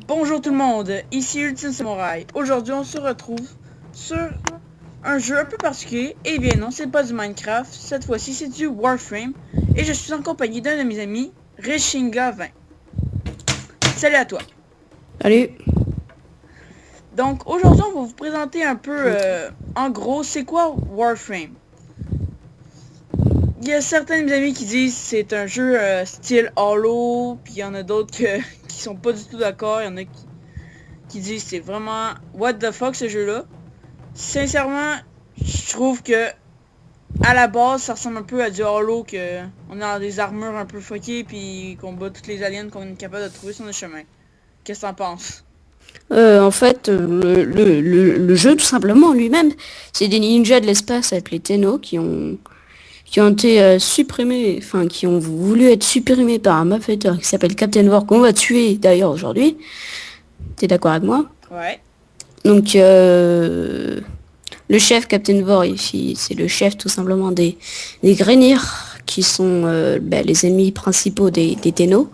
Bonjour tout le monde, ici Ultime Samurai. Aujourd'hui on se retrouve sur un jeu un peu particulier. Et bien non, c'est pas du Minecraft, cette fois-ci c'est du Warframe. Et je suis en compagnie d'un de mes amis, Reshinga 20. Salut à toi. Salut. Donc aujourd'hui on va vous présenter un peu, en gros, c'est quoi Warframe. Il y a certains de mes amis qui disent c'est un jeu style Halo, puis il y en a d'autres qui sont pas du tout d'accord. Il y en a qui disent c'est vraiment what the fuck ce jeu-là. Sincèrement, je trouve que à la base, ça ressemble un peu à du Halo, que on a des armures un peu fuckées puis qu'on bat toutes les aliens qu'on est capable de trouver sur notre chemin. Qu'est-ce que t'en penses? En fait, le jeu, tout simplement, lui-même, c'est des ninjas de l'espace avec les Tenno qui ont été supprimés, enfin, qui ont voulu être supprimés par un malfaiteur qui s'appelle Captain War, qu'on va tuer d'ailleurs aujourd'hui. T'es d'accord avec moi? Ouais. Donc, le chef Captain War, c'est le chef tout simplement des Grineer, qui sont les ennemis principaux des Tenno.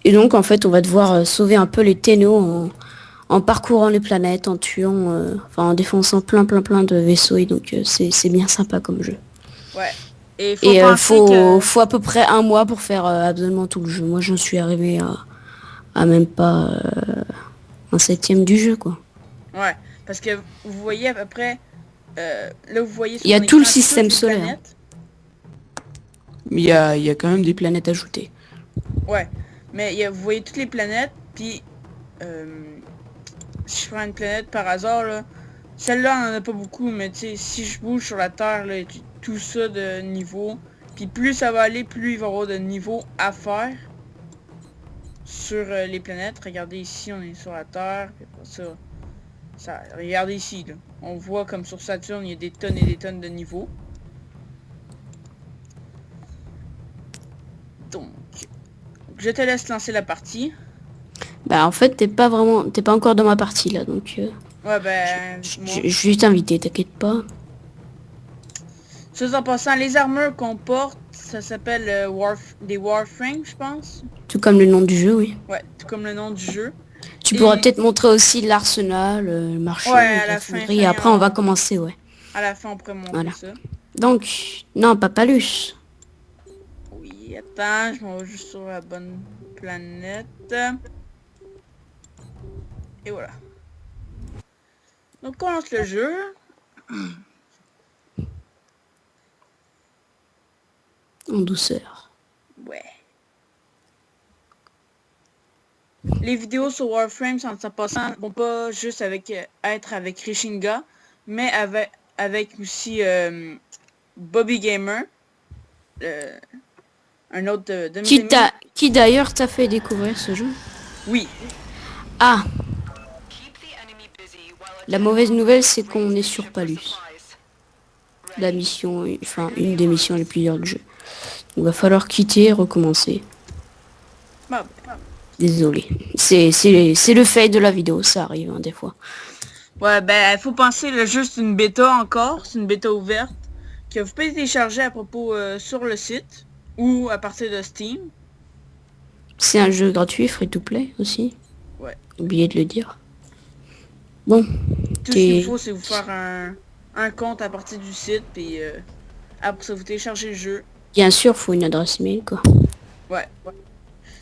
Et donc, en fait, on va devoir sauver un peu les Tenno en parcourant les planètes, en tuant, en défonçant plein de vaisseaux. Et donc, c'est bien sympa comme jeu. Ouais. Et faut Et penser que... faut à peu près un mois pour faire absolument tout le jeu. Moi, j'en suis arrivé à même pas un septième du jeu, quoi. Ouais. Parce que vous voyez à peu près... là, vous voyez Il sur y mon a tout le écran système toutes les solaire. planètes. Il y a quand même des planètes ajoutées. Ouais. Mais vous voyez toutes les planètes, puis... si je prends une planète par hasard, là... Celle-là, on en a pas beaucoup, mais tu sais, si je bouge sur la Terre, là, tout ça de niveau, puis plus ça va aller, plus il va y avoir de niveaux à faire sur les planètes. Regardez ici, on est sur la Terre, puis après ça, regardez ici, là. On voit comme sur Saturne, il y a des tonnes et des tonnes de niveaux. Donc, je te laisse lancer la partie. Bah, en fait, t'es pas encore dans ma partie, là, donc... Ouais, ben, moi. Je vais t'inviter, t'inquiète pas. Ceci en passant, les armures qu'on porte, ça s'appelle des Warframes, je pense. Tout comme le nom du jeu, oui. Ouais, tout comme le nom du jeu. Tu pourras Et peut-être montrer aussi l'arsenal, le ouais, marché, à la la fin, fonderie. Et après, on va commencer, ouais. à la fin, on pourrait montrer Voilà. ça. Donc, non, pas Palus. Oui, attends, je m'en vais juste sur la bonne planète. Et voilà. Donc, on lance le jeu. En douceur. Ouais. Les vidéos sur Warframe, en passant, vont pas juste être avec Rishinga, mais avec aussi Bobby Gamer, un autre de mes amis. Qui d'ailleurs t'a fait découvrir ce jeu? Oui. Ah, la mauvaise nouvelle, c'est qu'on est sur Palus. La mission, enfin, une des missions les plus dures du jeu. Il va falloir quitter et recommencer. Bah, Désolé. C'est le fait de la vidéo, ça arrive, hein, des fois. ouais, ben, faut penser, le jeu, c'est une bêta encore. C'est une bêta ouverte que vous pouvez télécharger à propos sur le site ou à partir de Steam. C'est un jeu gratuit, free to play aussi. Ouais. Oublié de le dire. Bon, Tout ce qu'il faut, c'est vous faire un compte à partir du site, puis après ça, vous téléchargez le jeu. bien sûr, faut une adresse mail, quoi. Ouais.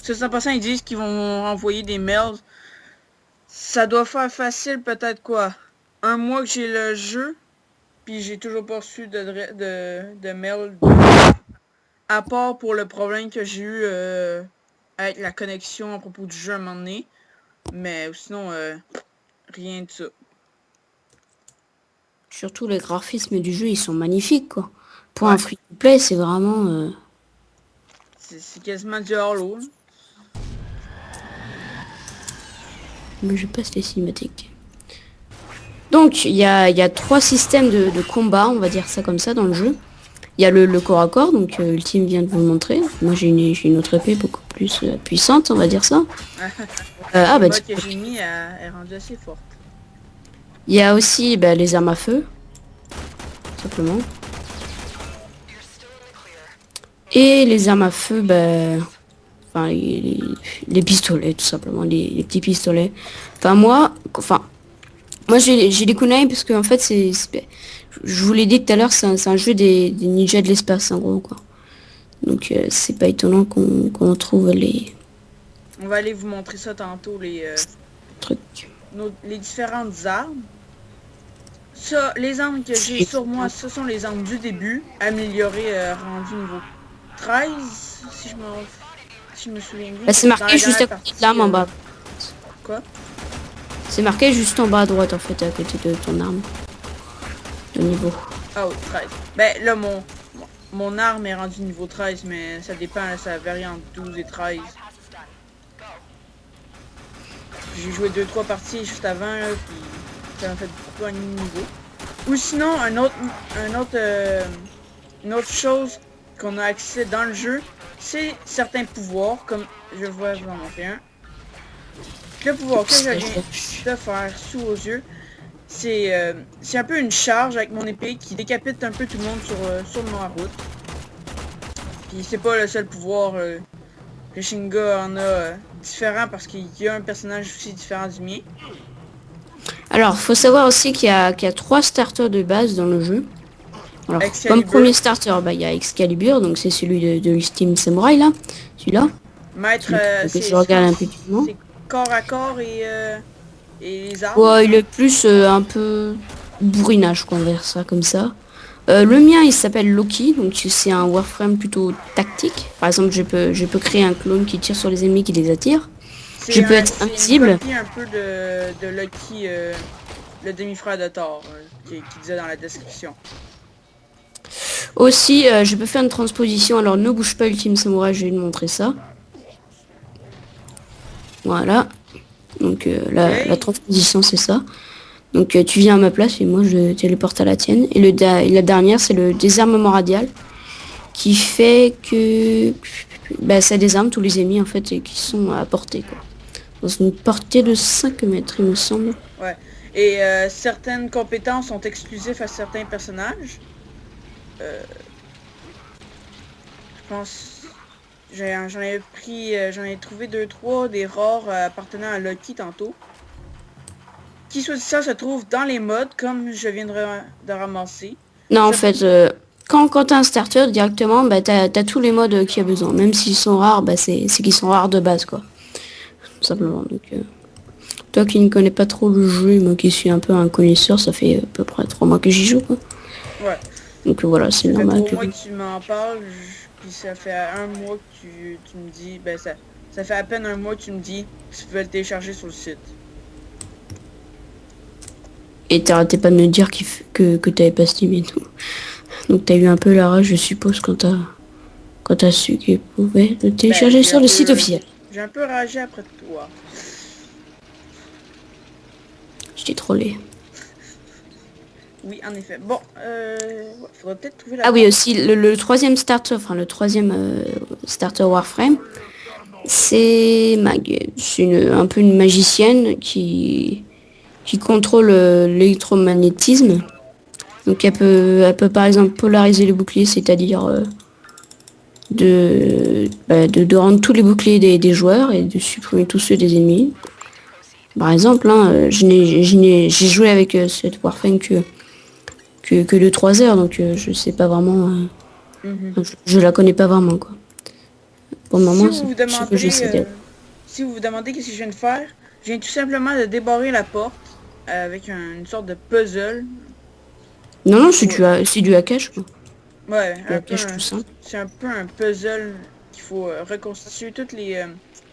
Ça, en passant, ils disent qu'ils vont envoyer des mails. Ça doit faire facile, peut-être quoi, un mois que j'ai le jeu, puis j'ai toujours pas reçu de mail. À part pour le problème que j'ai eu avec la connexion à propos du jeu à un moment donné. Mais sinon, rien de ça. Surtout les graphismes du jeu, ils sont magnifiques, quoi. Pour Ouais. un free to play, c'est vraiment... C'est quasiment du Halo. Mais je passe les cinématiques. Donc, il y a 3 systèmes de combat, on va dire ça comme ça, dans le jeu. Il y a le corps à corps, donc Ultime vient de vous le montrer. Moi, j'ai une autre épée beaucoup plus puissante, on va dire ça. La bah, que j'ai mis est rendue assez forte. Il y a aussi les armes à feu, simplement. Et les armes à feu, enfin les pistolets tout simplement, les petits pistolets. Enfin moi j'ai des kunai parce que en fait je vous l'ai dit tout à l'heure, c'est un jeu des ninjas de l'espace en gros quoi. Donc c'est pas étonnant qu'on trouve les On va aller vous montrer ça tantôt, trucs. les différentes armes. Ça, les armes que j'ai sur moi, ce sont les armes du début, améliorées, rendues niveau 13, si je me souviens bien. Bah, c'est Dans marqué la juste à dernière côté de l'arme en bas. Quoi? C'est marqué juste en bas à droite en fait, à côté de ton arme. De niveau. Ah oui, 13. Ben là, mon arme est rendue niveau 13, mais ça dépend, ça varie entre 12 et 13. J'ai joué 2-3 parties juste avant, là, puis ça m'a fait beaucoup gagner de niveau. Ou sinon, une autre chose qu'on a accès dans le jeu, c'est certains pouvoirs, comme je vois vous en montrer un. Le pouvoir que je viens de faire sous vos yeux, c'est un peu une charge avec mon épée qui décapite un peu tout le monde sur ma route. Puis c'est pas le seul pouvoir, le Shinga en a différent parce qu'il y a un personnage aussi différent du mien. Alors, faut savoir aussi qu'il y a 3 starters de base dans le jeu. Alors, Excalibur. comme premier starter, bah, il y a Excalibur, donc c'est celui de Ultimate Samurai là, celui-là. Maître, Je regarde un peu c'est corps à corps et les armes. Ouais, il est plus un peu bourrinage qu'on verra ça comme ça. Le mien, il s'appelle Loki, donc c'est un Warframe plutôt tactique. Par exemple, je peux créer un clone qui tire sur les ennemis, qui les attire. Je peux être invisible. C'est un peu de Loki, le demi-frère de Thor, qui disait dans la description. Aussi, je peux faire une transposition. Alors, ne bouge pas, Ultime Samurai, je vais te montrer ça. Voilà. Donc, la transposition, c'est ça. Donc, tu viens à ma place et moi, je téléporte à la tienne. Et la dernière, c'est le désarmement radial. Qui fait que bah, ça désarme tous les ennemis, en fait, et qui sont à portée, quoi. Dans une portée de 5 mètres, il me semble. Ouais. Et certaines compétences sont exclusives à certains personnages. Je pense... J'en ai trouvé 2-3 des rares appartenant à Loki tantôt. Qui soit dit ça se trouve dans les modes, comme je viens de ramasser. Non, en fait, quand t'as un starter, directement, bah, t'as tous les modes qu'il y a besoin. Même s'ils sont rares, bah, c'est qu'ils sont rares de base, quoi. Tout simplement. Donc, toi qui ne connais pas trop le jeu, moi qui suis un peu un connaisseur, ça fait à peu près 3 mois que j'y joue, quoi. Ouais. Donc voilà, c'est normal. Ça fait 3 mois que tu m'en parles, puis ça fait 1 mois que tu me dis, ben ça fait à peine 1 mois que tu me dis que tu peux le télécharger sur le site. Et t'arrêtais pas de me dire que t'avais pas Steam et tout. Donc t'as eu un peu la rage, je suppose, quand t'as su qu'il pouvait le télécharger sur le site officiel. J'ai un peu ragé après toi. Je t'ai trollé. Oui, en effet. Bon, faudrait peut-être trouver la... Ah oui, aussi, le troisième starter, enfin le troisième starter Warframe, c'est Mag. C'est un peu une magicienne qui contrôle l'électromagnétisme. Donc elle peut par exemple polariser les boucliers, c'est-à-dire de rendre tous les boucliers des joueurs et de supprimer tous ceux des ennemis. Par exemple, hein, j'ai joué avec cette Warframe que de 3 heures, donc je sais pas vraiment, je la connais pas vraiment, quoi. Pour le moment, si vous vous demandez qu'est-ce que je viens de faire, je viens tout simplement de débarrer la porte avec une sorte de puzzle. Non, c'est du hackage, quoi. Ouais, c'est un peu un puzzle qu'il faut reconstituer toutes les...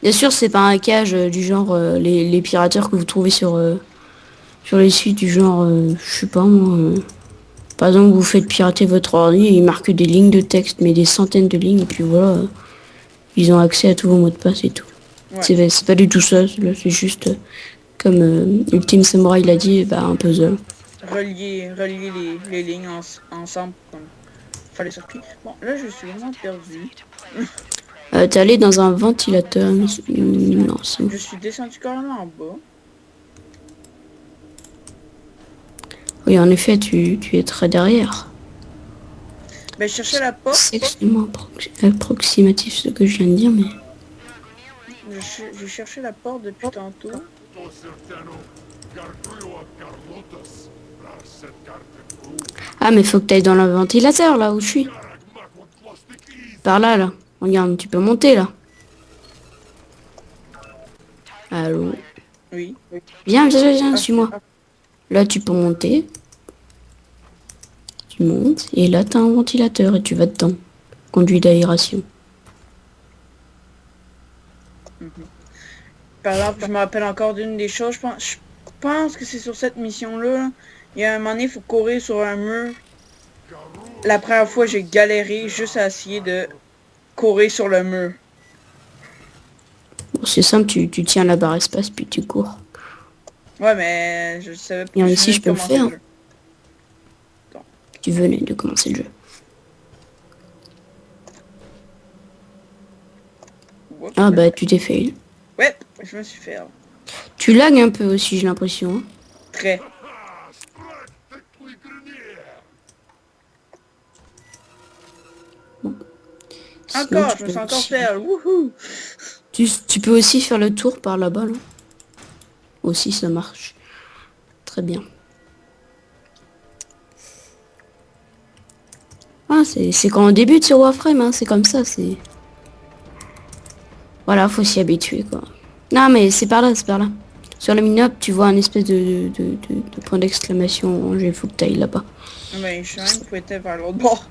Bien sûr, c'est pas un hackage du genre les pirateurs que vous trouvez sur les sites du genre, je sais pas moi, par exemple vous faites pirater votre ordi et ils marquent des lignes de texte, mais des centaines de lignes, et puis voilà, ils ont accès à tous vos mots de passe et tout. Ouais. C'est pas du tout ça, là c'est juste, comme Ultime Samurai l'a dit, bah, un puzzle. Relier les lignes ensemble, comme faire les circuits. Bon, là je suis vraiment perdu. T'es allé dans un ventilateur, non, c'est bon. Je suis descendu carrément en bas. Oui, en effet, tu es très derrière. Ben, je cherchais la porte. C'est extrêmement approximatif ce que je viens de dire, mais... J'ai cherché la porte depuis tantôt. Ah, mais faut que t'ailles dans le ventilateur, là où je suis. Par là, là. Regarde, tu peux monter, là. Allô. Oui. Viens, suis-moi. Là, tu peux monter. Tu montes. Et là, t'as un ventilateur et tu vas dedans. Conduit d'aération. Par exemple, je me rappelle encore d'une des choses. Je pense que c'est sur cette mission-là. Il y a un moment donné, il faut courir sur un mur. La première fois, j'ai galéré juste à essayer de courir sur le mur. Bon, c'est simple, tu tiens la barre espace puis tu cours. Ouais, mais je savais pas. Bien, ici, je peux le commencer faire. jeu. Tu venais de commencer le jeu. Oups. Ah bah, tu t'es fait. Ouais, je me suis fait. Tu lags un peu aussi, j'ai l'impression. Hein. Très. Sinon, Encore, tu je me peux suis encore aussi- fait. Wouhou! Tu peux aussi faire le tour par là-bas, là. Aussi, ça marche. Très bien. Ah, c'est quand on débute sur Warframe, hein, c'est comme ça, c'est... Voilà, faut s'y habituer, quoi. Non, mais c'est par là, c'est par là. Sur le mini-up, tu vois un espèce de point d'exclamation rangé, faut que t'ailles là-bas. Mais je suis même fouetté vers l'autre bord.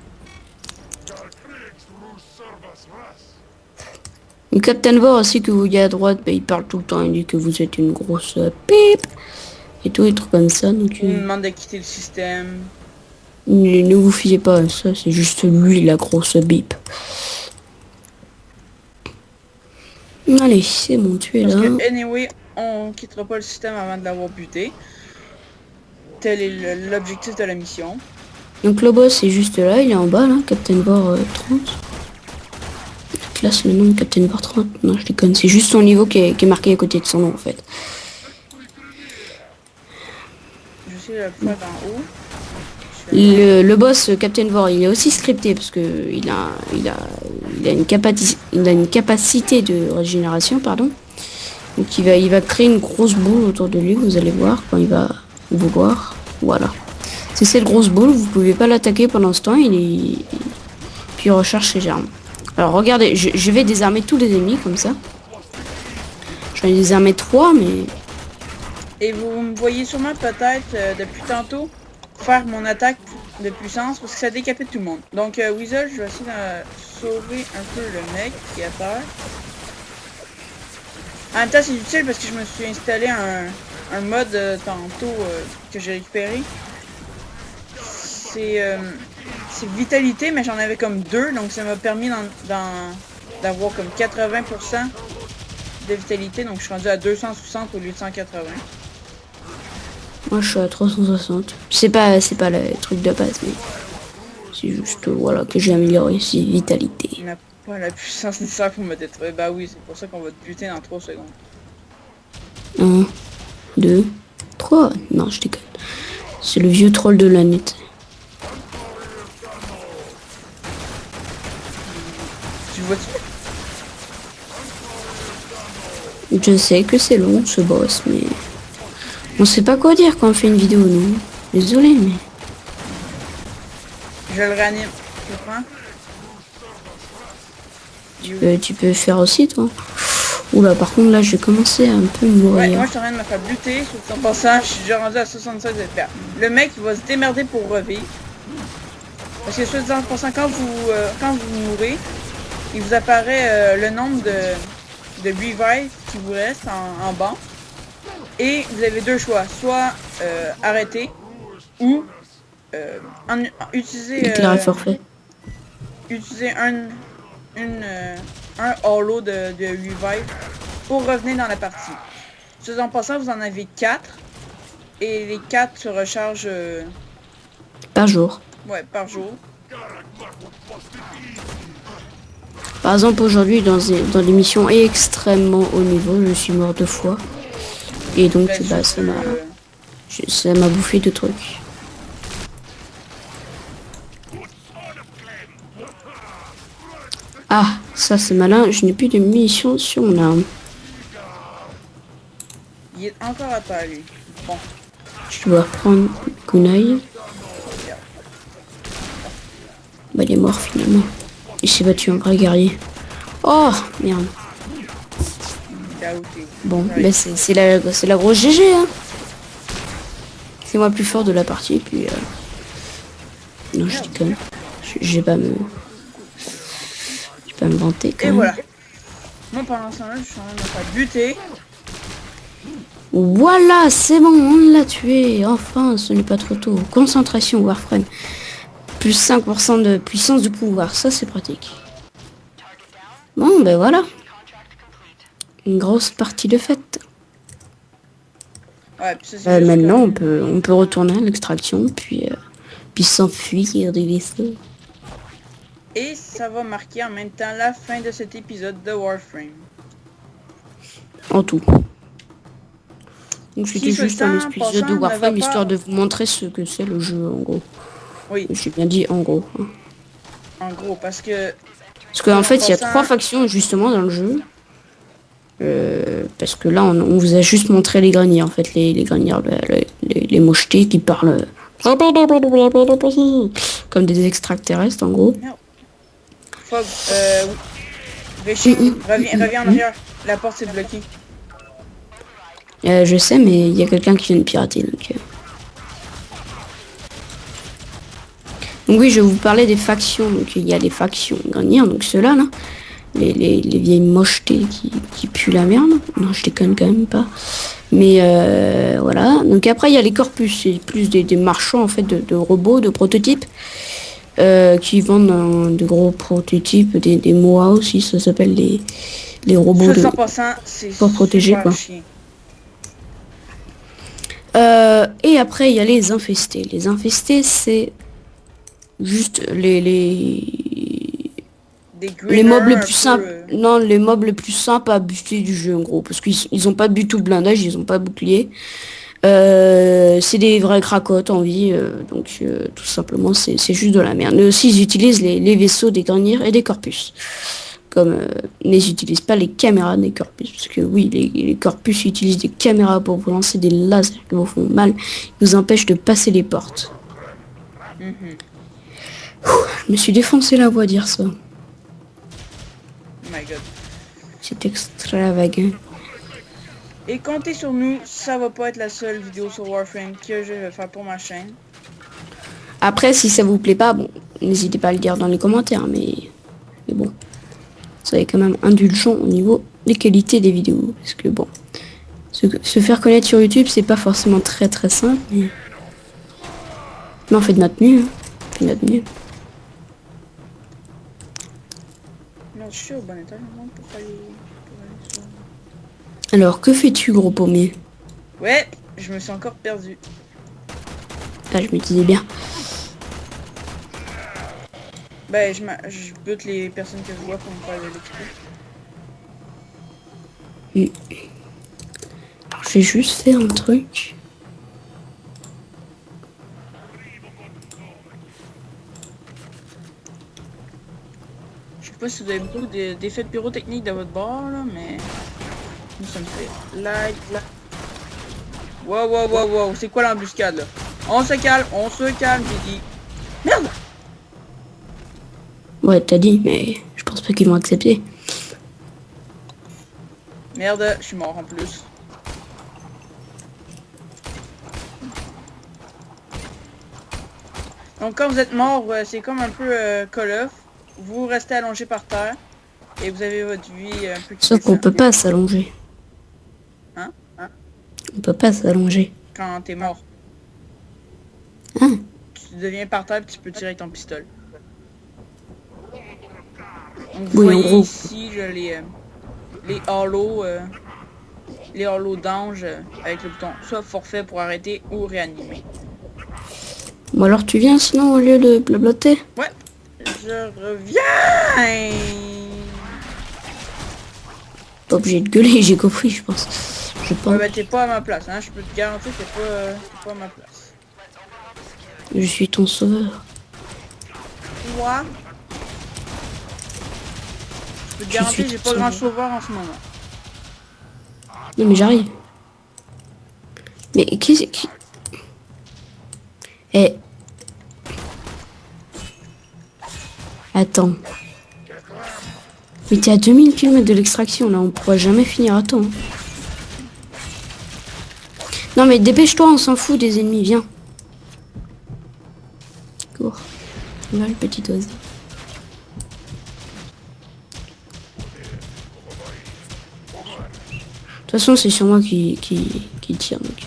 Le Captain Vor aussi que vous voyez à droite, bah, il parle tout le temps, il dit que vous êtes une grosse pipe. Et tout, des trucs comme ça, donc... Il me demande de quitter le système. Ne vous fiez pas à ça, c'est juste lui, la grosse bip. Allez, c'est bon, tu es Parce là. que, anyway, on quittera pas le système avant de l'avoir buté. Tel est l'objectif de la mission. Donc le boss est juste là, il est en bas là, Captain Vor 30. Classe le nom de Captain Vor 30. Non, je déconne, c'est juste son niveau qui est marqué à côté de son nom en fait. Je sais le faire d'en haut. Le boss Captain Vor, il est aussi scripté parce que il a une capacité de régénération, pardon. Donc il va créer une grosse boule autour de lui, vous allez voir quand il va vous voir. Voilà. C'est cette grosse boule, vous pouvez pas l'attaquer pendant ce temps, puis il recharge ses armes. Alors regardez, je vais désarmer tous les ennemis comme ça. J'en ai désarmé 3, mais... Et vous me voyez sûrement peut-être depuis tantôt faire mon attaque de puissance parce que ça décapite tout le monde. Donc Weasel, je vais essayer de sauver un peu le mec qui est à terre. En même temps, c'est utile parce que je me suis installé un mode tantôt que j'ai récupéré. C'est vitalité, mais j'en avais comme 2, donc ça m'a permis d'avoir comme 80% de vitalité, donc je suis rendu à 260 au lieu de 180. Moi je suis à 360. C'est pas le truc de base, mais... C'est juste, voilà, que j'ai amélioré ses vitalité. Il n'a pas la puissance nécessaire pour me détruire. Bah oui, c'est pour ça qu'on va te buter dans 3 secondes. 1, 2, 3. Non, je déconne. C'est le vieux troll de l'année. Tu vois-tu? Je sais que c'est long ce boss, mais... On sait pas quoi dire quand on fait une vidéo, nous. Désolé, mais... Je le réanime. Tu le prends? Tu peux faire aussi, toi. Oula, par contre, là, je vais commencer à un peu me Ouais, mourir. moi je suis en train de me faire buter sur son passage. Je suis déjà rendu à 76 FPS. Le mec, il va se démerder pour revivre. Parce que soit disant en passant, quand vous mourrez, il vous apparaît le nombre de revives qui vous reste en bas. Et vous avez 2 choix. Soit arrêter ou utiliser Déclarer forfait. un holo de revive pour revenir dans la partie. Soit en passant, vous en avez 4. Et les 4 se rechargent Par jour. ouais, par jour. Par exemple, aujourd'hui, dans des missions extrêmement haut niveau, je suis mort 2 fois. Et donc, Ben, bah, juste, ça m'a bouffé de trucs. Ah, ça c'est malin, je n'ai plus de munitions sur mon arme. Il est encore à terre, lui. Bon. Je dois reprendre Kunai. Bah il est mort finalement. Il s'est battu un vrai guerrier. Oh merde. T'as outé. Bon, bah c'est la grosse GG hein. C'est moi le plus fort de la partie puis non je déconne. Je vais pas me vanter quand Et même. voilà. Moi pendant ce temps-là, je suis en train de me faire buter. Voilà, c'est bon, on l'a tué. Enfin, ce n'est pas trop tôt. Concentration Warframe. Plus 5% de puissance de pouvoir, ça c'est pratique. Bon, ben voilà. Une grosse partie de fête. Ouais, puis ça, c'est juste Maintenant, comme- on peut retourner à l'extraction, puis s'enfuir des vaisseaux. Et ça va marquer en même temps la fin de cet épisode de Warframe. En tout. Donc c'était Qui, juste un souhaitant, épisode de passant, ne va Warframe, pas... histoire de vous montrer ce que c'est le jeu, en gros. Oui, J'ai bien dit en gros. Hein. en gros, parce que... Parce qu'en fait, il y a passant- 3 factions, justement, dans le jeu. Parce que là, on vous a juste montré les greniers, en fait, les greniers, les mochetés qui parlent comme des extraterrestres, en gros. Fog, oui. Réchine, reviens en arrière. La porte s'est bloquée. Je sais, mais il y a quelqu'un qui vient de pirater, donc oui, je vais vous parler des factions. Donc il y a les factions grenières, donc ceux-là, là. Les vieilles mochetés qui puent la merde. Non, je déconne quand même pas. Mais voilà. Donc après, il y a les corpus. C'est plus des marchands, en fait, de robots, de prototypes. Qui vendent de gros prototypes, des MOA aussi, ça s'appelle les robots de 100%, c'est pour protéger, super quoi. chiant. Et après il y a les infestés. Les infestés c'est juste les mobs les Greeners, plus un simples. peu, Non, les mobs les plus simples à buter du jeu en gros. Parce qu'ils ont pas du tout de blindage, ils ont pas de bouclier. C'est des vrais cracottes en vie, donc tout simplement c'est juste de la merde. Mais aussi ils utilisent les vaisseaux des grenières et des corpus. Comme mais ils n'utilisent pas les caméras des corpus. Parce que oui, les corpus utilisent des caméras pour vous lancer des lasers qui vous font mal. Ils vous empêchent de passer les portes. Je me suis défoncé la voix à dire ça. Oh my god. C'est extravagant. Et comptez sur nous, ça va pas être la seule vidéo sur Warframe que je vais faire pour ma chaîne. Après, si ça vous plaît pas, bon, n'hésitez pas à le dire dans les commentaires, mais bon. Soyez quand même indulgent au niveau des qualités des vidéos. Parce que bon, se faire connaître sur YouTube, c'est pas forcément très très simple, mais on fait de notre mieux. Hein. On fait de notre mieux. Non, je suis au bon état, non, pour aller sur... Alors, que fais-tu, gros pommier? Ouais, je me suis encore perdu. Ah, je me disais bien. Ben, je bute les personnes que je vois pour me faire de l'XP. Alors, je vais juste faire un truc. Je sais pas si vous avez beaucoup d'effets pyrotechniques de votre bord, là, mais... Nous sommes fait like, là. Wow, wow, wow, wow, c'est quoi l'embuscade, là? On se calme, j'ai dit. Merde! Ouais, t'as dit, mais je pense pas qu'ils vont accepter. Merde, je suis mort en plus. Donc quand vous êtes mort, c'est comme un peu Call of. Vous restez allongé par terre. Et vous avez votre vie un peu qui Sauf qu'on descend. peut pas s'allonger. Hein? On peut pas s'allonger. Quand t'es mort. Hein? Tu deviens par terre et tu peux tirer avec ton pistolet. Donc Oui, vous en voyez gros. ici les hollow d'ange avec le bouton soit forfait pour arrêter ou réanimer. Bon alors tu viens sinon au lieu de blablater? Ouais, je reviens. Pas obligé de gueuler, j'ai compris je pense. Je pense. Ouais, bah t'es pas à ma place, hein. Je peux te garantir que t'es pas à ma place. Je suis ton sauveur. Moi, je peux te Je garantir suis que j'ai ton pas grand sauveur. sauveur en ce moment. Non mais j'arrive. Mais qu'est-ce qui... Eh... Attends. Mais t'es à 2000 km de l'extraction, là, on pourra jamais finir à temps. Hein. Non mais dépêche-toi, on s'en fout des ennemis, viens. Cours. Là, le petit oiseau. De toute façon, c'est sur moi qui tire, donc...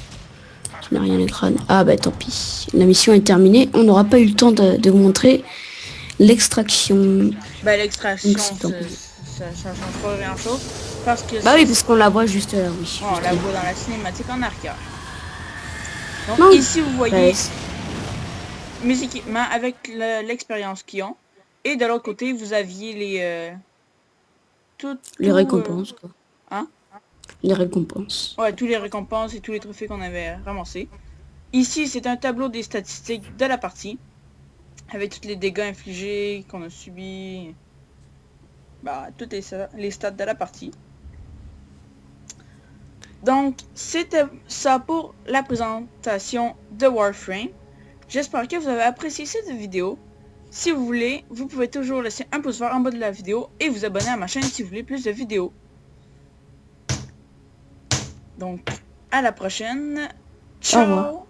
Qui n'a rien à crâne. Ah bah tant pis. La mission est terminée. On n'aura pas eu le temps de vous montrer l'extraction. Bah l'extraction, Donc, ça change pas grand chose. Parce que bah oui, parce qu'on la voit juste là, oui. on la voit dans la cinématique en arrière. Donc Non. ici vous voyez Ouais. mes équipements avec l'expérience qu'ils ont. Et de l'autre côté vous aviez les... Les récompenses, quoi. Hein? Les récompenses. Ouais, tous les récompenses et tous les trophées qu'on avait ramassés. Ici c'est un tableau des statistiques de la partie. Avec tous les dégâts infligés qu'on a subis. Bah, toutes les stats de la partie. Donc, c'était ça pour la présentation de Warframe. J'espère que vous avez apprécié cette vidéo. Si vous voulez, vous pouvez toujours laisser un pouce vert en bas de la vidéo et vous abonner à ma chaîne si vous voulez plus de vidéos. Donc, à la prochaine. Ciao! Au revoir.